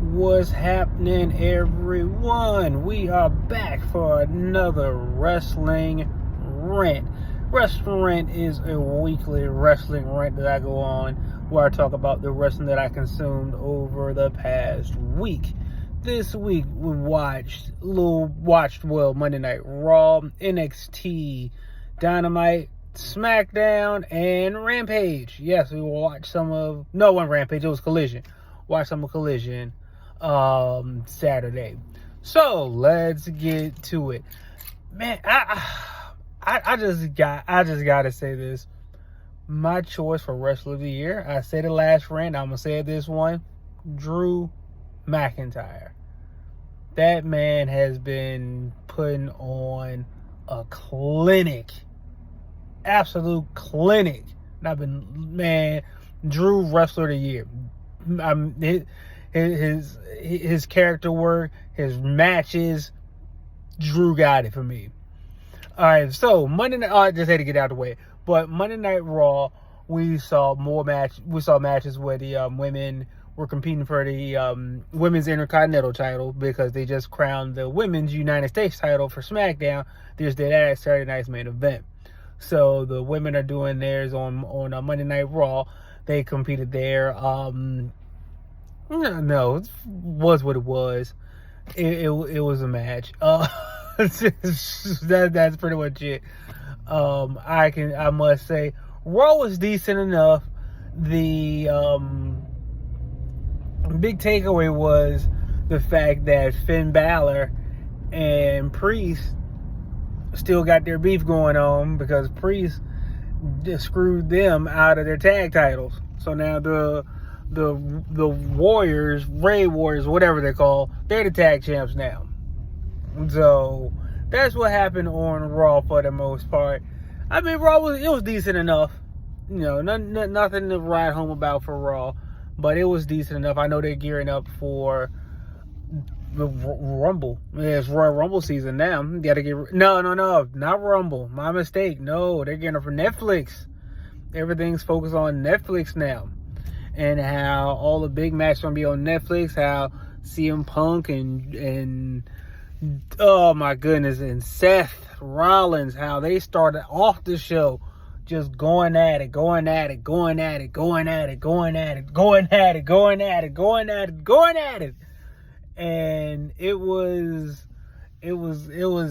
What's happening, everyone? We are back for another wrestling rant. Wrestling rant is a weekly wrestling rant that I go on where I talk about the wrestling that I consumed over the past week. This week we watched Monday Night Raw, NXT, Dynamite, SmackDown, and Rampage. Yes, we watched one Rampage, it was Collision. Watched some of Collision Saturday. So let's get to it. Man, I just gotta say this. My choice for wrestler of the year, I said it last rant, I'm gonna say it this one, Drew McIntyre. That man has been putting on a clinic. Absolute clinic. Drew wrestler of the year. His character work, his matches, Drew got it for me. All right, so Monday night. I just had to get out of the way. But Monday Night Raw, we saw matches where the women were competing for the women's Intercontinental title because they just crowned the women's United States title for SmackDown. They just did that at Saturday night's main event. So the women are doing theirs on Monday Night Raw. They competed there. No, it was what it was. It was a match. That's pretty much it. I must say, Raw was decent enough. The big takeaway was the fact that Finn Balor and Priest still got their beef going on because Priest just screwed them out of their tag titles. So now the Warriors, Ray Warriors, whatever they're called, they're the tag champs now. So that's what happened on Raw for the most part. I mean, Raw was decent enough. You know, nothing to ride home about for Raw, but it was decent enough. I know they're gearing up for the Rumble. Yeah, it's Royal Rumble season now. No, not Rumble. My mistake. No, they're getting it for Netflix. Everything's focused on Netflix now, and how all the big matches gonna be on Netflix. How CM Punk and oh my goodness, and Seth Rollins, how they started off the show just going at it, and it was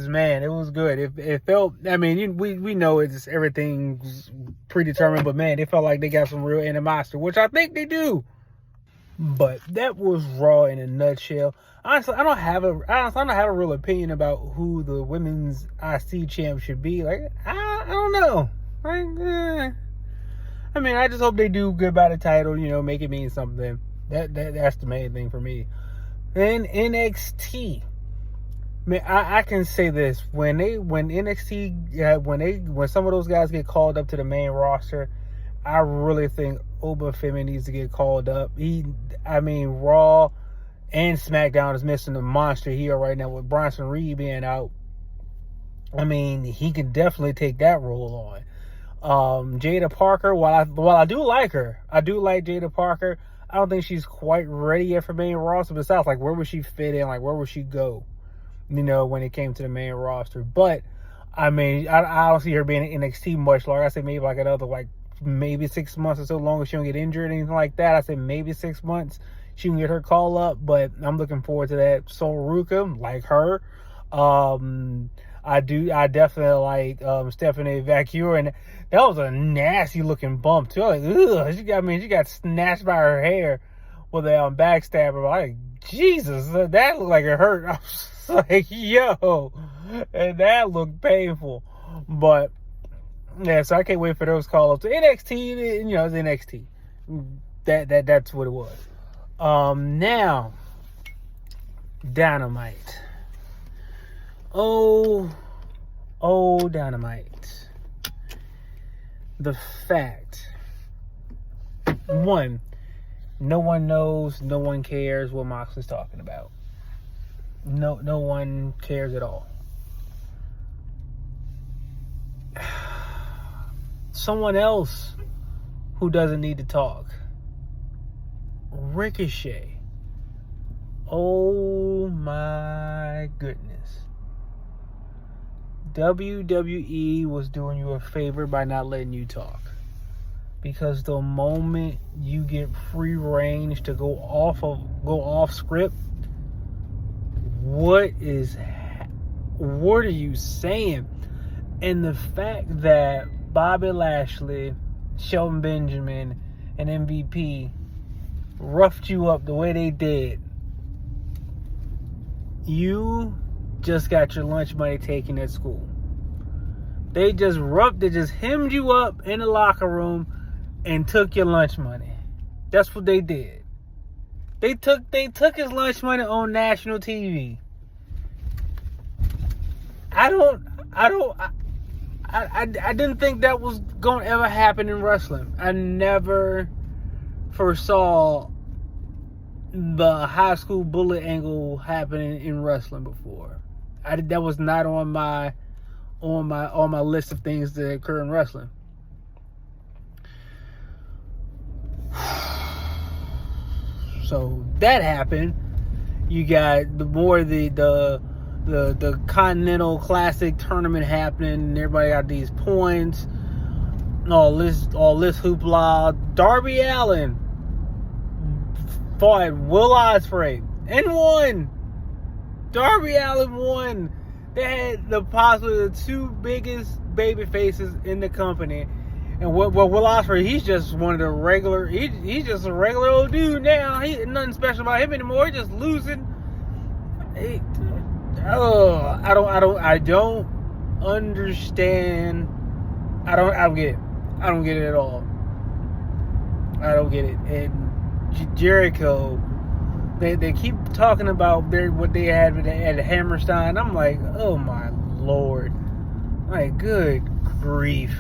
man, it was good. It felt, I mean, we know it's everything's predetermined, but man, it felt like they got some real animosity, which I think they do. But that was Raw in a nutshell. Honestly, I don't have a real opinion about who the women's IC champ should be. Like, I don't know. Like, I mean, I just hope they do good by the title. You know, make it mean something. That's the main thing for me. Then NXT. Man, I can say this: when NXT, when some of those guys get called up to the main roster, I really think Obafemi needs to get called up. Raw and SmackDown is missing a monster here right now with Bronson Reed being out. I mean, he can definitely take that role on. Jada Parker, while I do like her, I do like Jada Parker. I don't think she's quite ready yet for main roster. Besides, like, where would she fit in? Like, where would she go? You know, when it came to the main roster. But I mean, I don't see her being in NXT much longer. I say maybe like another maybe 6 months or so, long as she don't get injured or anything like that. I say maybe 6 months she can get her call up, but I'm looking forward to that. Sol Ruka, like her. I definitely like Stephanie Vacure, and that was a nasty looking bump too. Like, ugh, she got snatched by her hair with a backstabber. Like, Jesus, that looked like it hurt. I was like, yo, and that looked painful. But yeah, so I can't wait for those call-ups. NXT, you know, it's NXT. That's what it was. Now, Dynamite. Oh, Dynamite. The fact. One, no one knows, no one cares what Moxley's talking about. No one cares at all. Someone else who doesn't need to talk. Ricochet. Oh my goodness. WWE was doing you a favor by not letting you talk. Because the moment you get free range to go off script, what are you saying? And the fact that Bobby Lashley, Shelton Benjamin, and MVP roughed you up the way they did, you just got your lunch money taken at school. They just hemmed you up in the locker room and took your lunch money. That's what they did. They took his lunch money on national TV. I didn't think that was going to ever happen in wrestling. I never foresaw the high school bullet angle happening in wrestling before. That was not on my list of things that occur in wrestling. So that happened. You got the Continental Classic tournament happening, and everybody got these points. All this hoopla. Darby Allin fought Will Ospreay and won. Darby Allin won. They had possibly the two biggest baby faces in the company. And Will Ospreay, he's just one of the regular. He's just a regular old dude now. He nothing special about him anymore. He's just losing. I don't understand. I don't get it. I don't get it at all. I don't get it. And Jericho, they keep talking about what they had at Hammerstein. I'm like, oh my Lord, like good grief.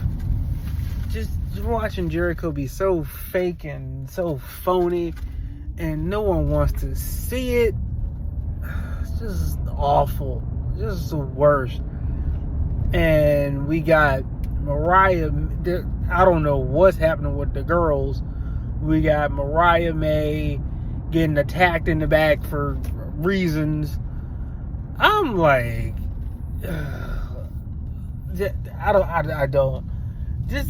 Just watching Jericho be so fake and so phony, and no one wants to see it. It's just awful. Just the worst. And we got Mariah. I don't know what's happening with the girls. We got Mariah May getting attacked in the back for reasons. I'm like, I don't. Just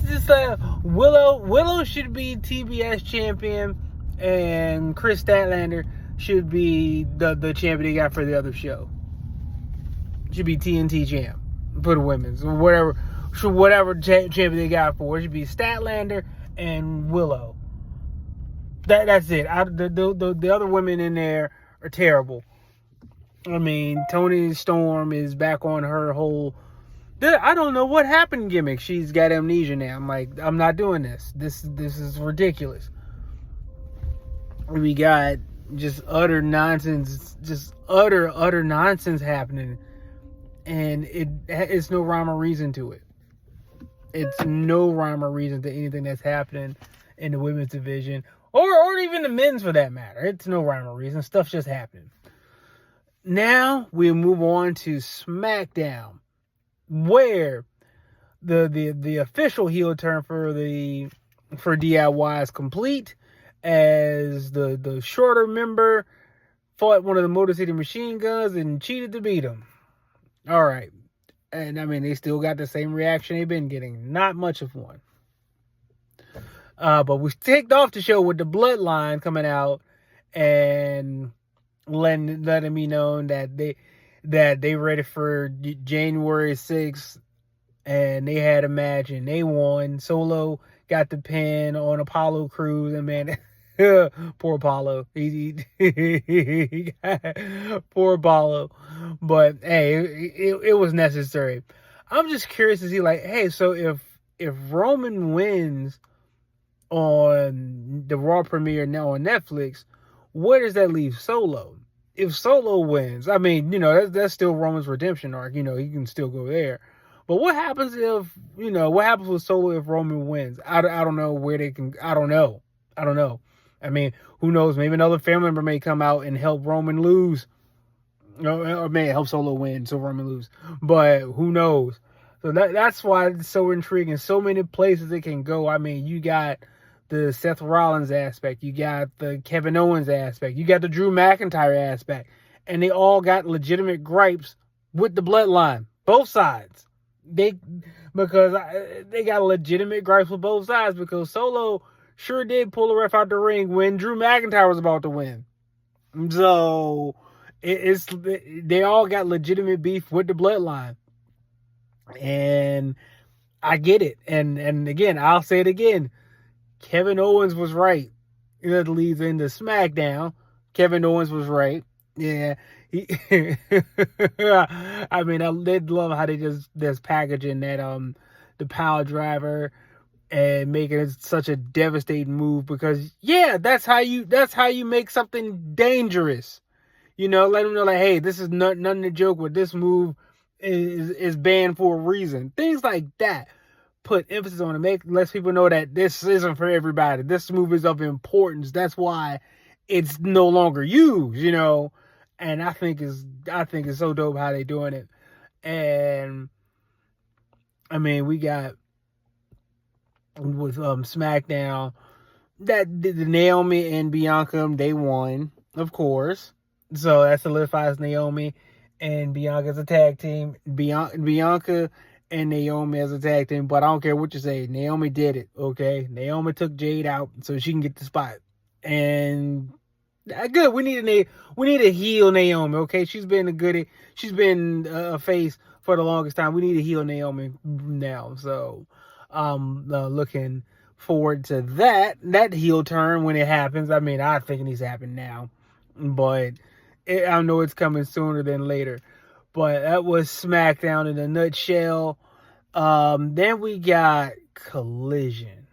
Willow should be TBS champion, and Chris Statlander should be the champion they got for the other show. Should be TNT champ for the women's, or whatever champion they got for. It should be Statlander and Willow. That's it. The other women in there are terrible. I mean, Toni Storm is back on her whole I don't know what happened gimmick. She's got amnesia now. I'm like, I'm not doing this. This is ridiculous. We got just utter nonsense, utter nonsense happening, and it's no rhyme or reason to it. It's no rhyme or reason to anything that's happening in the women's division, or even the men's for that matter. It's no rhyme or reason. Stuff's just happening. Now we move on to SmackDown, where the official heel turn for DIY is complete, as the shorter member fought one of the Motor City Machine Guns and cheated to beat him. All right. And I mean, they still got the same reaction they've been getting. Not much of one. But we kicked off the show with the Bloodline coming out and letting me know that they ready for January 6th, and they had a match and they won. Solo got the pin on Apollo Crews, and man, poor Apollo. Poor Apollo. But hey, it was necessary. I'm just curious to see, like, hey, so if Roman wins on the Raw premiere now on Netflix, where does that leave Solo? If Solo wins, I mean, that's still Roman's redemption arc. He can still go there. But what happens what happens with Solo if Roman wins? I don't know where they can. I don't know. I mean, who knows? Maybe another family member may come out and help Roman lose. Or may help Solo win so Roman lose. But who knows? So that's why it's so intriguing. So many places it can go. I mean, you got the Seth Rollins aspect, you got the Kevin Owens aspect, you got the Drew McIntyre aspect, and they all got legitimate gripes with the bloodline, both sides. They got legitimate gripes with both sides because Solo sure did pull a ref out the ring when Drew McIntyre was about to win. So they all got legitimate beef with the bloodline, and I get it. And again, I'll say it again. Kevin Owens was right. That leads into SmackDown. Kevin Owens was right. Yeah. I mean, I did love how they just packaging that the power driver and making it such a devastating move because that's how you make something dangerous. Let them know like, hey, this is nothing to joke with. This move is banned for a reason. Things like that. Put emphasis on it, lets people know that this isn't for everybody. This move is of importance. That's why it's no longer used, And I think it's so dope how they doing it. And I mean, we got with SmackDown that the Naomi and Bianca, they won, of course. So that solidifies Naomi and Bianca as a tag team. Bianca and Naomi as a tag team, but I don't care what you say. Naomi did it, okay? Naomi took Jade out so she can get the spot, and good. We need to heal Naomi, okay? She's been a face for the longest time. We need to heal Naomi now, so looking forward to that heel turn when it happens. I mean, I think it needs to happen now, but I know it's coming sooner than later. But that was SmackDown in a nutshell. Then we got Collision.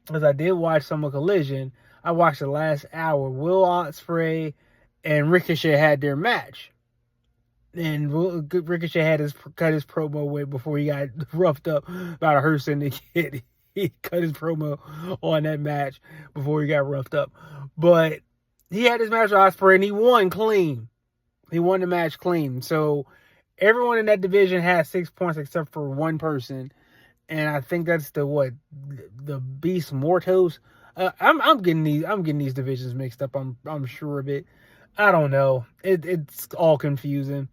Because I did watch some of Collision. I watched the last hour. Will Ospreay and Ricochet had their match. And Ricochet had cut his promo with before he got roughed up about a hearse and the kid. He cut his promo on that match before he got roughed up. But he had his match with Ospreay and he won clean. He won the match clean. So everyone in that division has 6 points except for one person. And I think that's the Beast Mortos. I'm getting these divisions mixed up. I'm sure of it. I don't know. It's all confusing.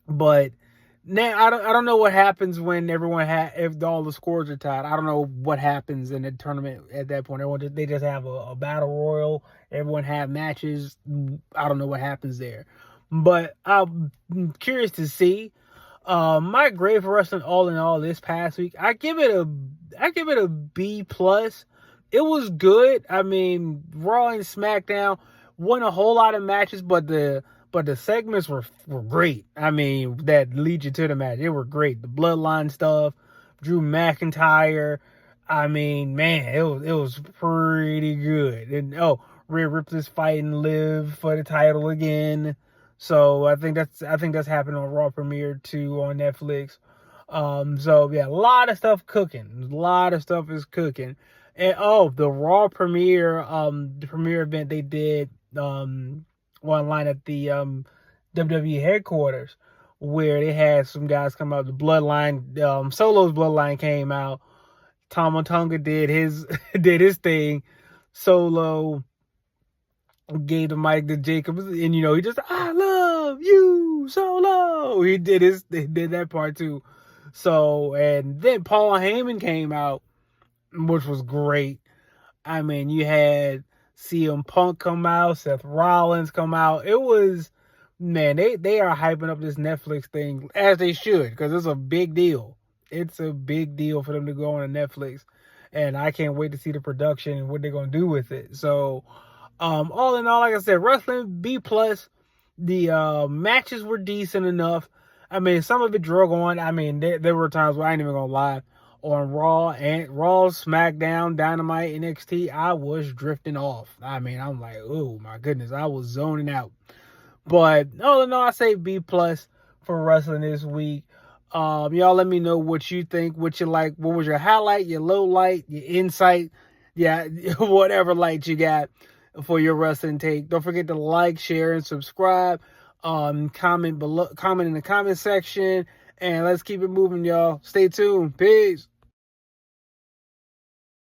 But now I don't know what happens when if all the scores are tied. I don't know what happens in the tournament at that point. They just have a battle royal. Everyone have matches. I don't know what happens there. But I'm curious to see. My grade for wrestling all in all this past week, I give it a B plus. It was good. I mean, Raw and SmackDown won a whole lot of matches, but the segments were great. I mean, that lead you to the match. They were great. The Bloodline stuff, Drew McIntyre. I mean, man, it was pretty good. And Rhea Ripley's fighting Liv for the title again. So I think that's happening on Raw Premiere 2 on Netflix. So yeah, a lot of stuff cooking. A lot of stuff is cooking. And the Raw Premiere, the premiere event they did online at the WWE headquarters, where they had some guys come out. The Bloodline, Solo's Bloodline came out. Tama Tonga did his thing. Solo gave the mic to Jacobs, and he just, I love you, Solo. They did that part too. So, and then Paul Heyman came out, which was great. I mean, you had CM Punk come out, Seth Rollins come out. It was, man, they are hyping up this Netflix thing as they should, because it's a big deal. It's a big deal for them to go on Netflix, and I can't wait to see the production and what they're gonna do with it. So, all in all, like I said, wrestling B plus. The matches were decent enough. I mean, some of it drug on. I mean, there were times where I ain't even gonna lie. On Raw, SmackDown, Dynamite, NXT, I was drifting off. I mean, I'm like, oh my goodness, I was zoning out. But all in all, I say B plus for wrestling this week. Y'all let me know what you think, what you like, what was your highlight, your low light, your insight, whatever light you got for your wrestling take. Don't forget to like, share, and subscribe. Comment in the comment section, and let's keep it moving, y'all. Stay tuned. Peace.